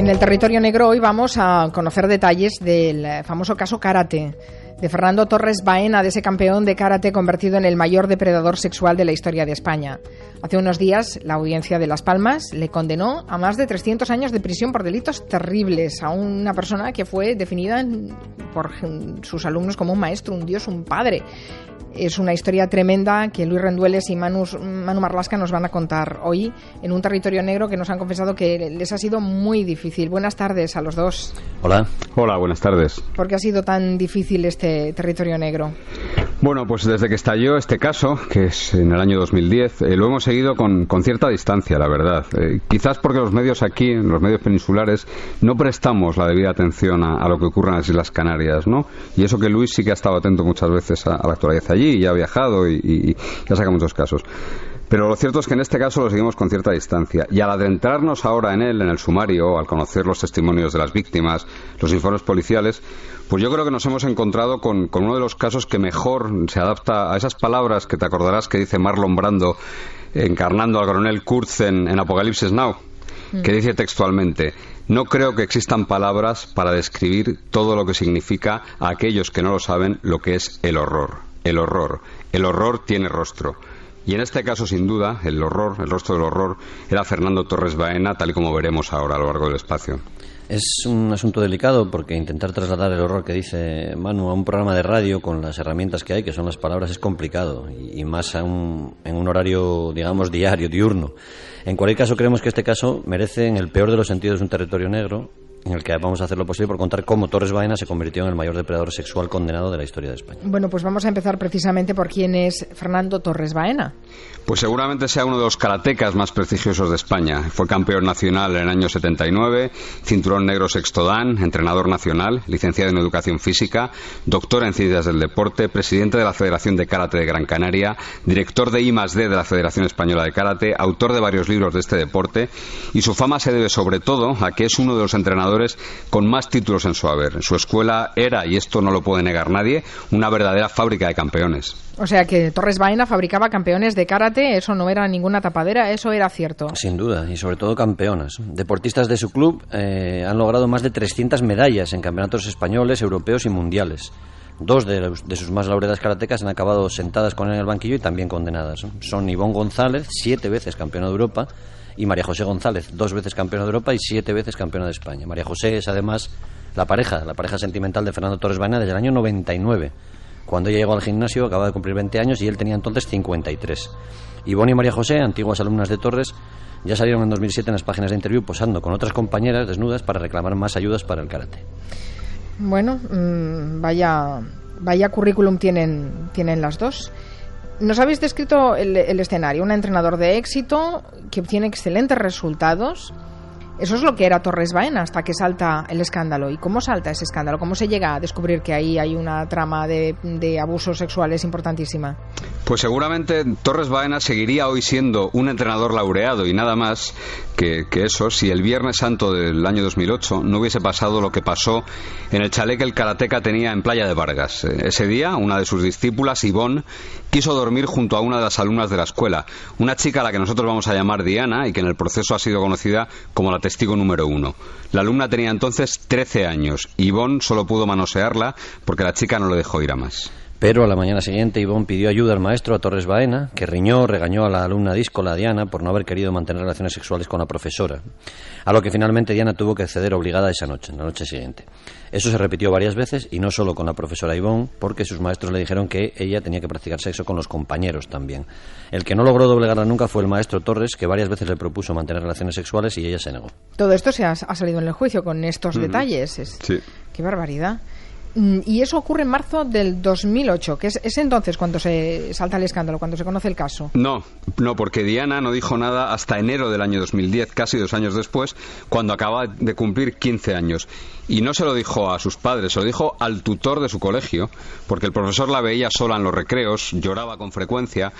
En el territorio negro hoy vamos a conocer detalles del famoso caso Karate, de Fernando Torres Baena, de ese campeón de karate convertido en el mayor depredador sexual de la historia de España. Hace unos días, la audiencia de Las Palmas le condenó a más de 300 años de prisión por delitos terribles a una persona que fue definida por sus alumnos como un maestro, un dios, un padre. Es una historia tremenda que Luis Rendueles y Manu Marlasca nos van a contar hoy en un territorio negro que nos han confesado que les ha sido muy difícil. Buenas tardes a los dos. Hola. Hola, buenas tardes. ¿Por qué ha sido tan difícil este territorio negro? Bueno, pues desde que estalló este caso, que es en el año 2010, lo hemos seguido con cierta distancia, la verdad. Quizás porque los medios aquí, los medios peninsulares, no prestamos la debida atención a lo que ocurre en las Islas Canarias, ¿no? Y eso que Luis sí que ha estado atento muchas veces a la actualidad allí, y ha viajado y ha sacado muchos casos. Pero lo cierto es que en este caso lo seguimos con cierta distancia. Y al adentrarnos ahora en él, en el sumario, al conocer los testimonios de las víctimas, los informes policiales, pues yo creo que nos hemos encontrado con uno de los casos que mejor se adapta a esas palabras que te acordarás que dice Marlon Brando encarnando al coronel Kurtz en Apocalipsis Now, que dice textualmente: no creo que existan palabras para describir todo lo que significa a aquellos que no lo saben lo que es el horror. El horror. El horror tiene rostro. Y en este caso, sin duda, el horror, el rostro del horror, era Fernando Torres Baena, tal y como veremos ahora a lo largo del espacio. Es un asunto delicado porque intentar trasladar el horror que dice Manu a un programa de radio con las herramientas que hay, que son las palabras, es complicado, y más en un horario, digamos, diurno. En cualquier caso, creemos que este caso merece, en el peor de los sentidos, un territorio negro, en el que vamos a hacer lo posible por contar cómo Torres Baena se convirtió en el mayor depredador sexual condenado de la historia de España. Bueno, pues vamos a empezar precisamente por quién es Fernando Torres Baena. Pues seguramente sea uno de los karatecas más prestigiosos de España. Fue campeón nacional en el año 79, cinturón negro sexto dan, entrenador nacional, licenciado en Educación Física, doctor en Ciencias del Deporte, presidente de la Federación de Karate de Gran Canaria, director de I+D de la Federación Española de Karate, autor de varios libros de este deporte, y su fama se debe sobre todo a que es uno de los entrenadores con más títulos en su haber. Su escuela era, y esto no lo puede negar nadie, una verdadera fábrica de campeones. O sea que Torres Baena fabricaba campeones de karate, eso no era ninguna tapadera, eso era cierto. Sin duda, y sobre todo campeonas. Deportistas de su club han logrado más de 300 medallas en campeonatos españoles, europeos y mundiales. Dos de sus más laureadas karatecas han acabado sentadas con él en el banquillo y también condenadas. Son Ivonne González, 7 veces campeona de Europa, y María José González, 2 veces campeona de Europa y 7 veces campeona de España. María José es además la pareja sentimental de Fernando Torres Baena desde el año 99. Cuando ella llegó al gimnasio acababa de cumplir 20 años y él tenía entonces 53. Ivonne y María José, antiguas alumnas de Torres, ya salieron en 2007 en las páginas de interview posando con otras compañeras desnudas para reclamar más ayudas para el karate. Bueno, vaya currículum tienen las dos. Nos habéis descrito el escenario, un entrenador de éxito que obtiene excelentes resultados. Eso es lo que era Torres Baena hasta que salta el escándalo. ¿Y cómo salta ese escándalo? ¿Cómo se llega a descubrir que ahí hay una trama de abusos sexuales importantísima? Pues seguramente Torres Baena seguiría hoy siendo un entrenador laureado y nada más que eso si el Viernes Santo del año 2008 no hubiese pasado lo que pasó en el chalet que el karateca tenía en Playa de Vargas. Ese día, una de sus discípulas, Ivonne, quiso dormir junto a una de las alumnas de la escuela, una chica a la que nosotros vamos a llamar Diana y que en el proceso ha sido conocida como la testigo número 1. La alumna tenía entonces 13 años. Ivonne solo pudo manosearla porque la chica no le dejó ir a más. Pero a la mañana siguiente Ivonne pidió ayuda al maestro, a Torres Baena, que regañó a la alumna díscola Diana por no haber querido mantener relaciones sexuales con la profesora. A lo que finalmente Diana tuvo que ceder obligada esa noche, en la noche siguiente. Eso se repitió varias veces y no solo con la profesora Ivonne, porque sus maestros le dijeron que ella tenía que practicar sexo con los compañeros también. El que no logró doblegarla nunca fue el maestro Torres, que varias veces le propuso mantener relaciones sexuales y ella se negó. Todo esto ha salido en el juicio con estos detalles. Sí. Qué barbaridad. Y eso ocurre en marzo del 2008, que es entonces cuando se salta el escándalo, cuando se conoce el caso. No, porque Diana no dijo nada hasta enero del año 2010, casi 2 años después, cuando acaba de cumplir 15 años. Y no se lo dijo a sus padres, se lo dijo al tutor de su colegio, porque el profesor la veía sola en los recreos, lloraba con frecuencia.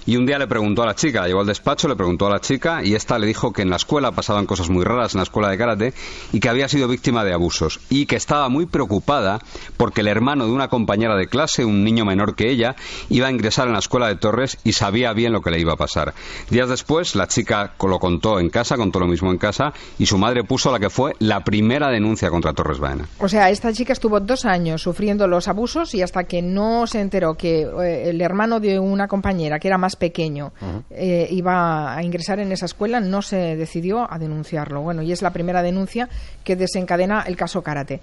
Y un día le preguntó a la chica, la llevó al despacho, le preguntó a la chica y esta le dijo que en la escuela pasaban cosas muy raras, en la escuela de karate, y que había sido víctima de abusos y que estaba muy preocupada porque el hermano de una compañera de clase, un niño menor que ella, iba a ingresar en la escuela de Torres y sabía bien lo que le iba a pasar. Días después, la chica lo contó en casa, contó lo mismo en casa, y su madre puso la que fue la primera denuncia contra Torres Baena. O sea, esta chica estuvo 2 años sufriendo los abusos y hasta que no se enteró que el hermano de una compañera, que era más pequeño, iba a ingresar en esa escuela, no se decidió a denunciarlo. Bueno, y es la primera denuncia que desencadena el caso Karate.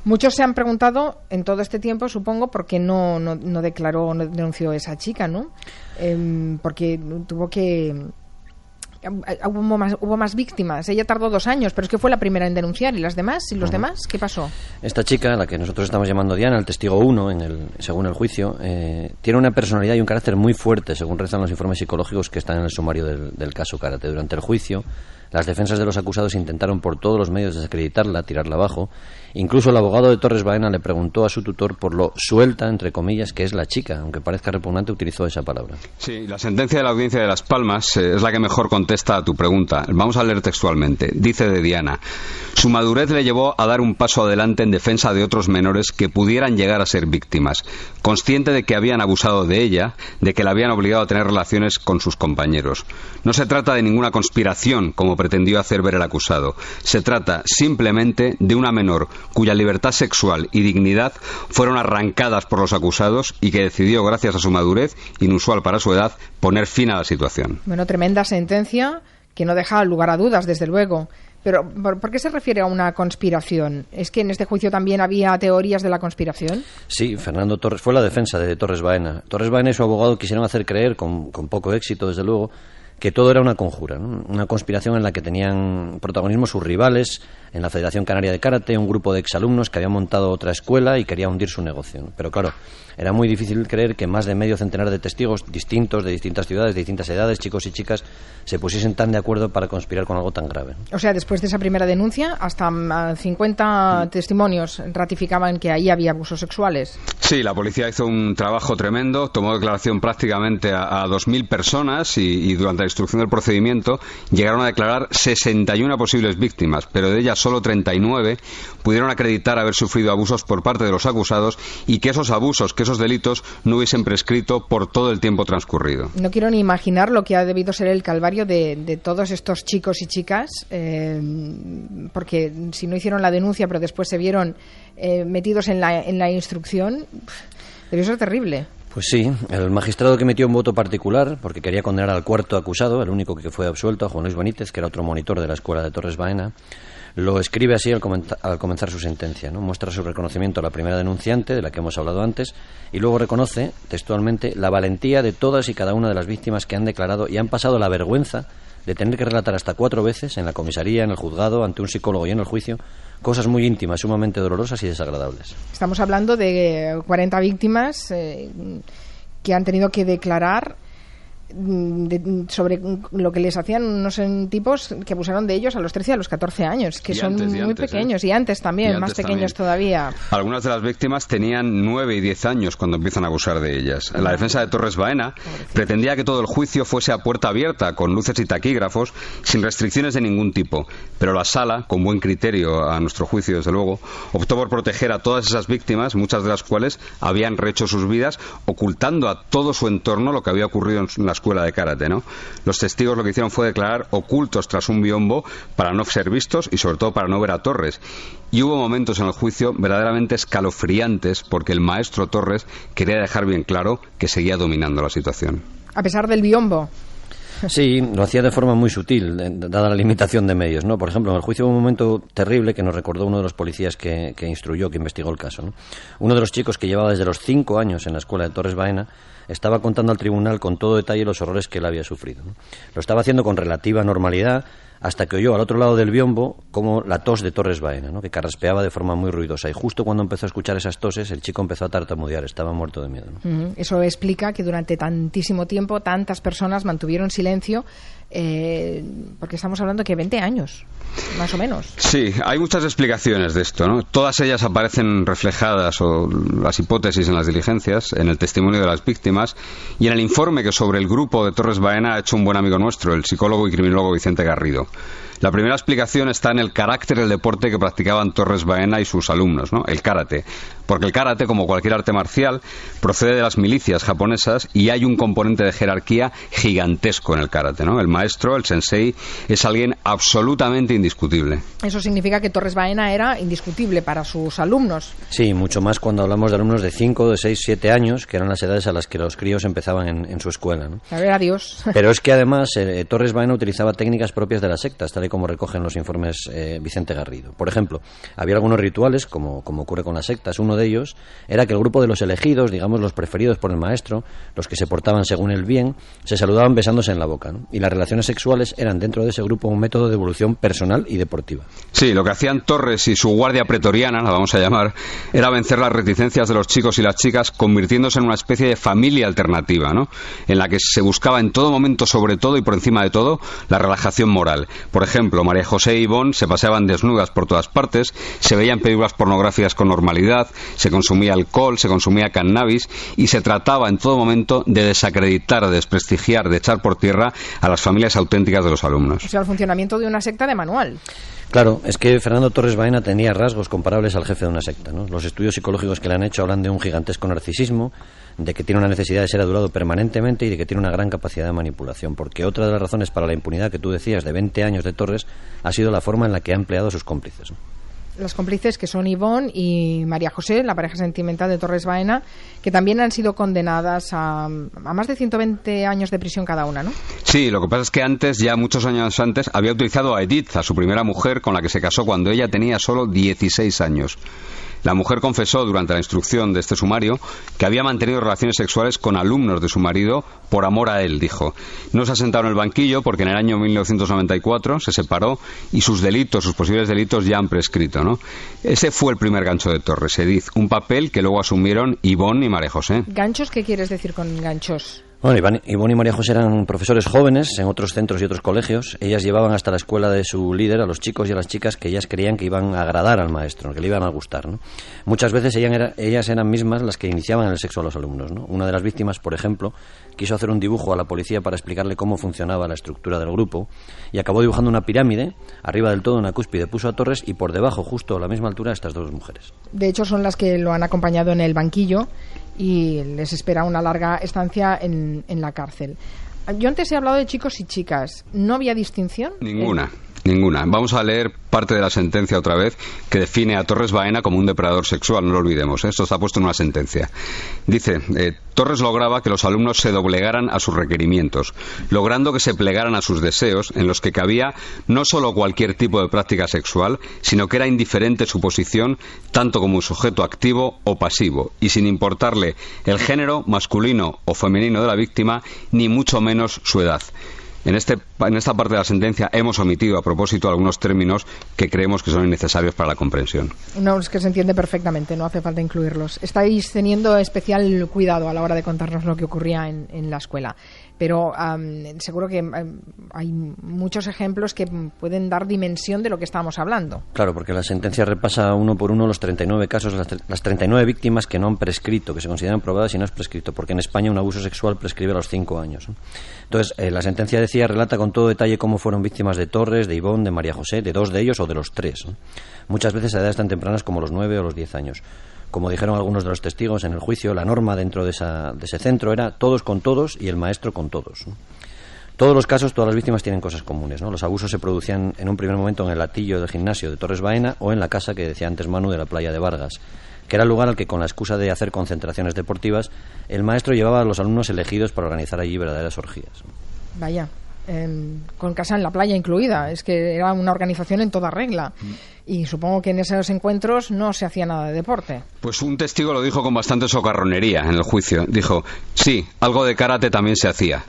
Muchos se han preguntado en todo este tiempo, supongo, por qué no declaró, no denunció esa chica, ¿no? Porque tuvo que... Hubo más víctimas. Ella tardó 2 años, pero es que fue la primera en denunciar. ¿Y las demás? ¿Y los demás? ¿Qué pasó? Esta chica, la que nosotros estamos llamando Diana, el testigo 1, según el juicio, tiene una personalidad y un carácter muy fuerte, según rezan los informes psicológicos que están en el sumario del caso Karate. Durante el juicio, las defensas de los acusados intentaron por todos los medios desacreditarla, tirarla abajo. Incluso el abogado de Torres Baena le preguntó a su tutor por lo suelta, entre comillas, que es la chica. Aunque parezca repugnante, utilizó esa palabra. Sí, la sentencia de la Audiencia de Las Palmas es la que mejor contesta a tu pregunta. Vamos a leer textualmente. Dice de Diana: su madurez le llevó a dar un paso adelante en defensa de otros menores que pudieran llegar a ser víctimas, consciente de que habían abusado de ella, de que la habían obligado a tener relaciones con sus compañeros. No se trata de ninguna conspiración, como pretendió hacer ver el acusado. Se trata simplemente de una menor cuya libertad sexual y dignidad fueron arrancadas por los acusados y que decidió, gracias a su madurez, inusual para su edad, poner fin a la situación. Bueno, tremenda sentencia que no deja lugar a dudas, desde luego. Pero, ¿por qué se refiere a una conspiración? ¿Es que en este juicio también había teorías de la conspiración? Sí, Fernando Torres fue la defensa de Torres Baena. Torres Baena y su abogado quisieron hacer creer, con poco éxito, desde luego, que todo era una conjura, ¿no? Una conspiración en la que tenían protagonismo sus rivales en la Federación Canaria de Karate, un grupo de exalumnos que habían montado otra escuela y quería hundir su negocio, ¿no? Pero claro, era muy difícil creer que más de medio centenar de testigos distintos, de distintas ciudades, de distintas edades, chicos y chicas, se pusiesen tan de acuerdo para conspirar con algo tan grave. O sea, después de esa primera denuncia, hasta 50 testimonios ratificaban que ahí había abusos sexuales. Sí, la policía hizo un trabajo tremendo, tomó declaración prácticamente a 2.000 personas y durante la instrucción del procedimiento llegaron a declarar 61 posibles víctimas, pero de ellas solo 39 pudieron acreditar haber sufrido abusos por parte de los acusados y que esos abusos, que esos delitos no hubiesen prescrito por todo el tiempo transcurrido. No quiero ni imaginar lo que ha debido ser el calvario de todos estos chicos y chicas, porque si no hicieron la denuncia pero después se vieron metidos en la instrucción, debió ser terrible. Pues sí, el magistrado que emitió un voto particular, porque quería condenar al cuarto acusado, el único que fue absuelto, a Juan Luis Benítez, que era otro monitor de la escuela de Torres Baena, lo escribe así al comenzar su sentencia, ¿no? Muestra su reconocimiento a la primera denunciante, de la que hemos hablado antes, y luego reconoce textualmente la valentía de todas y cada una de las víctimas que han declarado y han pasado la vergüenza de tener que relatar hasta 4 veces en la comisaría, en el juzgado, ante un psicólogo y en el juicio, cosas muy íntimas, sumamente dolorosas y desagradables. Estamos hablando de 40 víctimas que han tenido que declarar sobre lo que les hacían unos tipos que abusaron de ellos a los 13 y a los 14 años, que son muy pequeños, y antes también, más pequeños todavía. Algunas de las víctimas tenían 9 y 10 años cuando empiezan a abusar de ellas. La defensa de Torres Baena pretendía que todo el juicio fuese a puerta abierta, con luces y taquígrafos, sin restricciones de ningún tipo, pero la sala, con buen criterio a nuestro juicio desde luego, optó por proteger a todas esas víctimas, muchas de las cuales habían rehecho sus vidas, ocultando a todo su entorno lo que había ocurrido en la escuela de karate, ¿no? Los testigos lo que hicieron fue declarar ocultos tras un biombo para no ser vistos y sobre todo para no ver a Torres. Y hubo momentos en el juicio verdaderamente escalofriantes porque el maestro Torres quería dejar bien claro que seguía dominando la situación. A pesar del biombo. Sí, lo hacía de forma muy sutil, dada la limitación de medios, ¿no? Por ejemplo, en el juicio hubo un momento terrible que nos recordó uno de los policías que instruyó, que investigó el caso, ¿no? Uno de los chicos que llevaba desde los 5 años en la escuela de Torres Baena estaba contando al tribunal con todo detalle los horrores que él había sufrido, ¿no? Lo estaba haciendo con relativa normalidad hasta que oyó al otro lado del biombo como la tos de Torres Baena, ¿no? Que carraspeaba de forma muy ruidosa, y justo cuando empezó a escuchar esas toses el chico empezó a tartamudear, estaba muerto de miedo, ¿no? Eso explica que durante tantísimo tiempo tantas personas mantuvieron silencio porque estamos hablando que 20 años, más o menos. Sí, hay muchas explicaciones de esto, ¿no? Todas ellas aparecen reflejadas, o las hipótesis, en las diligencias, en el testimonio de las víctimas y en el informe que sobre el grupo de Torres Baena ha hecho un buen amigo nuestro, el psicólogo y criminólogo Vicente Garrido. La primera explicación está en el carácter del deporte que practicaban Torres Baena y sus alumnos, ¿no? El karate. Porque el karate, como cualquier arte marcial, procede de las milicias japonesas y hay un componente de jerarquía gigantesco en el karate, ¿no? El maestro, el sensei, es alguien absolutamente indiscutible. Eso significa que Torres Baena era indiscutible para sus alumnos. Sí, mucho más cuando hablamos de alumnos de 5, de 6, 7 años, que eran las edades a las que los críos empezaban en su escuela, ¿no? A ver, adiós. Pero es que además Torres Baena utilizaba técnicas propias de las sectas, tal y como recogen los informes Vicente Garrido. Por ejemplo, había algunos rituales, como ocurre con las sectas. Uno de ellos era que el grupo de los elegidos, digamos los preferidos por el maestro, los que se portaban según el bien, se saludaban besándose en la boca, ¿no? Y las relaciones sexuales eran dentro de ese grupo un método de evolución personal y deportiva. Sí, lo que hacían Torres y su guardia pretoriana, la vamos a llamar, era vencer las reticencias de los chicos y las chicas, convirtiéndose en una especie de familia alternativa, ¿no? En la que se buscaba en todo momento, sobre todo y por encima de todo, la relajación moral. Por ejemplo, María José e Ivonne se paseaban desnudas por todas partes, se veían películas pornográficas con normalidad, se consumía alcohol, se consumía cannabis y se trataba en todo momento de desacreditar, de desprestigiar, de echar por tierra a las familias auténticas de los alumnos. O sea, el funcionamiento de una secta de manual. Claro, es que Fernando Torres Baena tenía rasgos comparables al jefe de una secta, ¿no? Los estudios psicológicos que le han hecho hablan de un gigantesco narcisismo, de que tiene una necesidad de ser adulado permanentemente y de que tiene una gran capacidad de manipulación, porque otra de las razones para la impunidad que tú decías de 20 años de Torres ha sido la forma en la que ha empleado a sus cómplices, ¿no? Las cómplices que son Ivonne y María José, la pareja sentimental de Torres Baena, que también han sido condenadas a más de 120 años de prisión cada una, ¿no? Sí, lo que pasa es que antes, ya muchos años antes, había utilizado a Edith, a su primera mujer, con la que se casó cuando ella tenía solo 16 años. La mujer confesó durante la instrucción de este sumario que había mantenido relaciones sexuales con alumnos de su marido por amor a él, dijo. No se ha sentado en el banquillo porque en el año 1994 se separó y sus delitos, sus posibles delitos ya han prescrito, ¿no? Ese fue el primer gancho de Torres, Edith, un papel que luego asumieron Ivonne y María José. ¿Ganchos? ¿Qué quieres decir con ganchos? Bueno, Ivonne y María José eran profesores jóvenes en otros centros y otros colegios. Ellas llevaban hasta la escuela de su líder a los chicos y a las chicas que ellas creían que iban a agradar al maestro, que le iban a gustar, ¿no? Muchas veces ellas eran mismas las que iniciaban el sexo a los alumnos, ¿no? Una de las víctimas, por ejemplo, quiso hacer un dibujo a la policía para explicarle cómo funcionaba la estructura del grupo y acabó dibujando una pirámide. Arriba del todo, una cúspide, puso a Torres y por debajo, justo a la misma altura, a estas dos mujeres. De hecho, son las que lo han acompañado en el banquillo y les espera una larga estancia en la cárcel. Yo antes he hablado de chicos y chicas. ¿No había distinción? Ninguna. Vamos a leer parte de la sentencia otra vez, que define a Torres Baena como un depredador sexual, no lo olvidemos, ¿eh? Esto está puesto en una sentencia. Dice, Torres lograba que los alumnos se doblegaran a sus requerimientos, logrando que se plegaran a sus deseos, en los que cabía no solo cualquier tipo de práctica sexual, sino que era indiferente su posición, tanto como un sujeto activo o pasivo, y sin importarle el género masculino o femenino de la víctima, ni mucho menos su edad. En esta parte de la sentencia hemos omitido a propósito algunos términos que creemos que son innecesarios para la comprensión. No, es que se entiende perfectamente, no hace falta incluirlos. Estáis teniendo especial cuidado a la hora de contarnos lo que ocurría en la escuela, pero seguro que hay muchos ejemplos que pueden dar dimensión de lo que estábamos hablando. Claro, porque la sentencia repasa uno por uno los 39 casos, las 39 víctimas que no han prescrito, que se consideran probadas y no es prescrito, porque en España un abuso sexual prescribe a los 5 años, ¿no? Entonces, la sentencia relata con todo detalle cómo fueron víctimas de Torres, de Ivonne, de María José, de 2 de ellos o de los 3, ¿no? Muchas veces a edades tan tempranas como los 9 o los 10 años. Como dijeron algunos de los testigos en el juicio, la norma dentro de ese centro era todos con todos y el maestro con todos, ¿no? Todos los casos, todas las víctimas tienen cosas comunes, ¿no? Los abusos se producían en un primer momento en el latillo del gimnasio de Torres Baena o en la casa que decía antes Manu de la playa de Vargas, que era el lugar al que, con la excusa de hacer concentraciones deportivas, el maestro llevaba a los alumnos elegidos para organizar allí verdaderas orgías. Vaya, con casa en la playa incluida, es que era una organización en toda regla. Y supongo que en esos encuentros no se hacía nada de deporte. Pues un testigo lo dijo con bastante socarronería en el juicio. Dijo, sí, algo de karate también se hacía.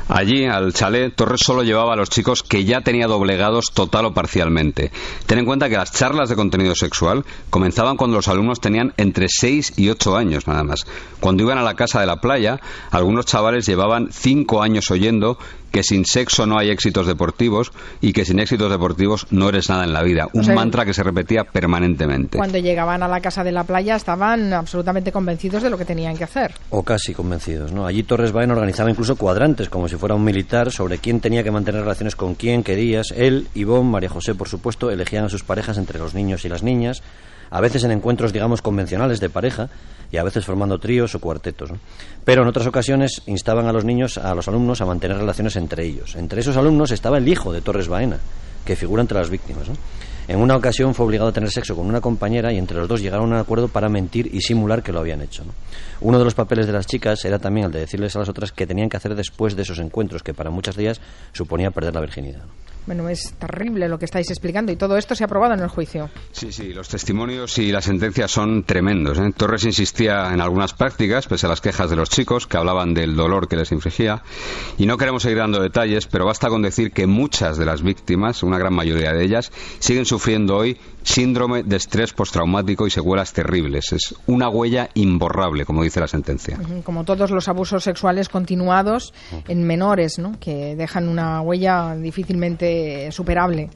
Allí, al chalet, Torres solo llevaba a los chicos que ya tenía doblegados total o parcialmente. Ten en cuenta que las charlas de contenido sexual comenzaban cuando los alumnos tenían entre 6 y 8 años nada más. Cuando iban a la casa de la playa, algunos chavales llevaban 5 años oyendo que sin sexo no hay éxitos deportivos y que sin éxitos deportivos no eres nada en la vida. Un mantra que se repetía permanentemente. Cuando llegaban a la casa de la playa estaban absolutamente convencidos de lo que tenían que hacer. O casi convencidos, ¿no? Allí Torres Baena organizaba incluso cuadrantes, como si fuera un militar, sobre quién tenía que mantener relaciones con quién, qué días. Él, Ivonne, María José, por supuesto, elegían a sus parejas entre los niños y las niñas, a veces en encuentros, digamos, convencionales de pareja, y a veces formando tríos o cuartetos, ¿no? Pero en otras ocasiones instaban a los niños, a los alumnos, a mantener relaciones entre ellos. Entre esos alumnos estaba el hijo de Torres Baena, que figura entre las víctimas, ¿no? En una ocasión fue obligado a tener sexo con una compañera y entre los dos llegaron a un acuerdo para mentir y simular que lo habían hecho, ¿no? Uno de los papeles de las chicas era también el de decirles a las otras qué tenían que hacer después de esos encuentros, que para muchas de ellas suponía perder la virginidad, ¿no? Bueno, es terrible lo que estáis explicando y todo esto se ha aprobado en el juicio. Sí, los testimonios y las sentencias son tremendos, ¿eh? Torres insistía en algunas prácticas, pese a las quejas de los chicos, que hablaban del dolor que les infligía. Y no queremos seguir dando detalles, pero basta con decir que muchas de las víctimas, una gran mayoría de ellas, siguen sufriendo hoy síndrome de estrés postraumático y secuelas terribles. Es una huella imborrable, como dice la sentencia. Como todos los abusos sexuales continuados en menores, ¿no? Que dejan una huella difícilmente superable.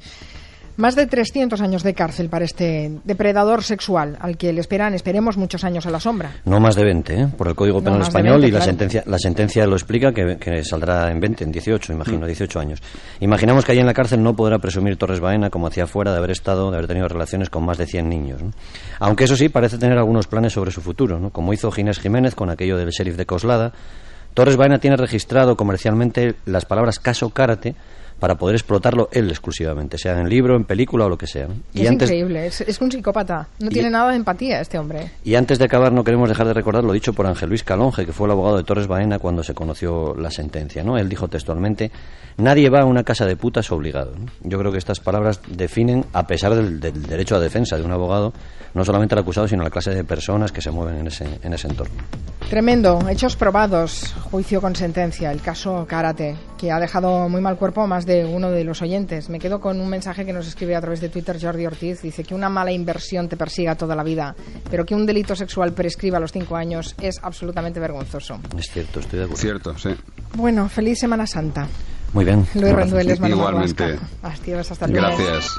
Más de 300 años de cárcel para este depredador sexual, al que le esperemos muchos años a la sombra. No más de 20, ¿eh? Por el Código Penal español, 20, y claro. La sentencia lo explica, que saldrá en 20, en 18, imagino, 18 años. Imaginamos que allí en la cárcel no podrá presumir Torres Baena, como hacía fuera, de haber tenido relaciones con más de 100 niños, ¿no? Aunque eso sí, parece tener algunos planes sobre su futuro, ¿no? Como hizo Ginés Jiménez con aquello del sheriff de Coslada. Torres Baena tiene registrado comercialmente las palabras caso karate para poder explotarlo él exclusivamente, sea en libro, en película o lo que sea, ¿no? Es increíble, es un psicópata, no tiene nada de empatía este hombre. Y antes de acabar no queremos dejar de recordar lo dicho por Ángel Luis Calonge, que fue el abogado de Torres Baena cuando se conoció la sentencia, ¿no? Él dijo textualmente: nadie va a una casa de putas obligado, ¿no? Yo creo que estas palabras definen, a pesar del derecho a defensa de un abogado, no solamente al acusado, sino a la clase de personas que se mueven en ese entorno. Tremendo, hechos probados, juicio con sentencia, el caso Karate, que ha dejado muy mal cuerpo a más de uno de los oyentes. Me quedo con un mensaje que nos escribe a través de Twitter Jordi Ortiz. Dice que una mala inversión te persiga toda la vida, pero que un delito sexual prescriba a los 5 años es absolutamente vergonzoso. Es cierto, estoy de acuerdo. Cierto, sí. Bueno, feliz Semana Santa. Muy bien. Luis Rendueles, igualmente. Adiós, hasta luego. Gracias.